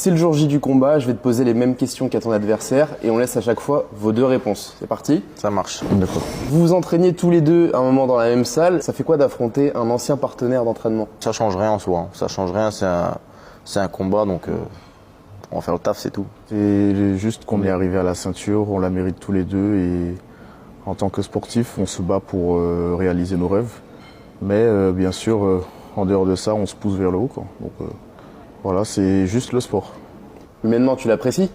C'est le jour J du combat, je vais te poser les mêmes questions qu'à ton adversaire et on laisse à chaque fois vos deux réponses. C'est parti? Ça marche. D'accord. Vous vous entraînez tous les deux à un moment dans la même salle. Ça fait quoi d'affronter un ancien partenaire d'entraînement? Ça change rien en soi. Hein. Ça change rien, c'est un combat, donc on va faire le taf, c'est tout. C'est juste qu'on est arrivé à la ceinture, on la mérite tous les deux et en tant que sportif, on se bat pour réaliser nos rêves. Mais bien sûr, en dehors de ça, on se pousse vers le haut, quoi. Donc voilà, c'est juste le sport. Humainement, tu l'apprécies?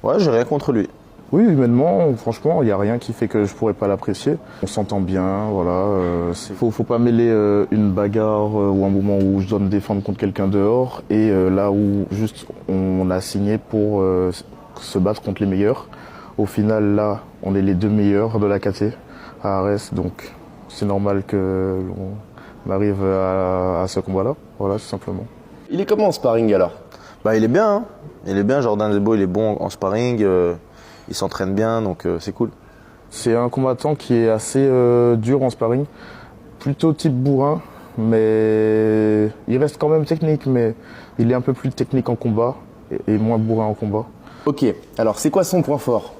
Ouais, j'ai rien contre lui. Oui, humainement, franchement, il n'y a rien qui fait que je pourrais pas l'apprécier. On s'entend bien, voilà. Faut pas mêler une bagarre ou un moment où je dois me défendre contre quelqu'un dehors et là où juste on a signé pour se battre contre les meilleurs. Au final, là, on est les deux meilleurs de la KT à Arès, donc c'est normal que on arrive à ce combat-là. Voilà, tout simplement. Il est comment en sparring alors? Bah, il est bien, hein. Il est bien, Jordan Zebo, il est bon en sparring, il s'entraîne bien, donc c'est cool. C'est un combattant qui est assez dur en sparring, plutôt type bourrin, mais il reste quand même technique, mais il est un peu plus technique en combat et moins bourrin en combat. Ok, alors c'est quoi son point fort?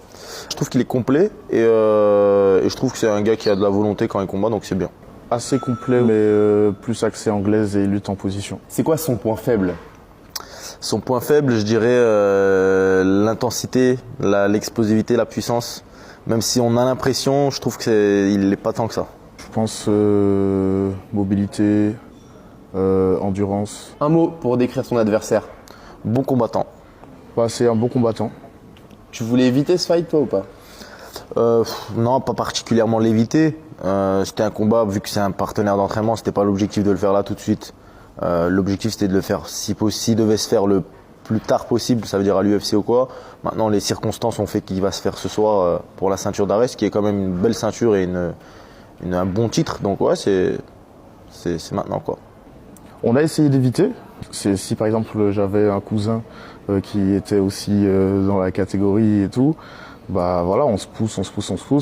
Je trouve qu'il est complet et je trouve que c'est un gars qui a de la volonté quand il combat, donc c'est bien. Assez complet, mais plus axé anglaise et lutte en position. C'est quoi son point faible? Son point faible, je dirais l'intensité, l'explosivité, la puissance. Même si on a l'impression, je trouve qu'il n'est pas tant que ça. Je pense mobilité, endurance. Un mot pour décrire ton adversaire. Bon combattant. Bah, c'est un bon combattant. Tu voulais éviter ce fight toi ou pas? Non, pas particulièrement l'éviter. C'était un combat, vu que c'est un partenaire d'entraînement, c'était pas l'objectif de le faire là tout de suite. L'objectif c'était de le faire s'il devait se faire le plus tard possible, ça veut dire à l'UFC ou quoi. Maintenant les circonstances ont fait qu'il va se faire ce soir pour la ceinture d'Arès, qui est quand même une belle ceinture et un bon titre. Donc ouais, c'est maintenant quoi. On a essayé d'éviter. Si par exemple j'avais un cousin qui était aussi dans la catégorie et tout, bah voilà, on se pousse,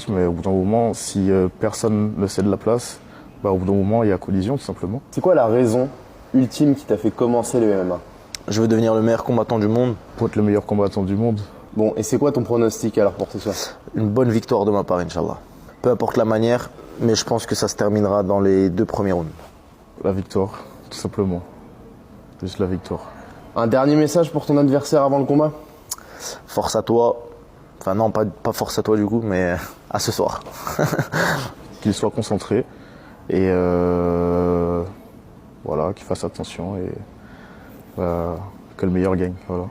mais au bout d'un moment, si personne ne cède la place, bah au bout d'un moment il y a collision tout simplement. C'est quoi la raison ultime qui t'a fait commencer le MMA? Je veux devenir le meilleur combattant du monde. Pour être le meilleur combattant du monde. Bon, et c'est quoi ton pronostic alors pour ce soir? Une bonne victoire de ma part, Inch'Allah. Peu importe la manière, mais je pense que ça se terminera dans les 2 premiers rounds. La victoire, tout simplement. Juste la victoire. Un dernier message pour ton adversaire avant le combat? Force à toi. Enfin non, pas force à toi du coup, mais à ce soir. Qu'il soit concentré et voilà, qu'il fasse attention et que le meilleur gagne. Voilà.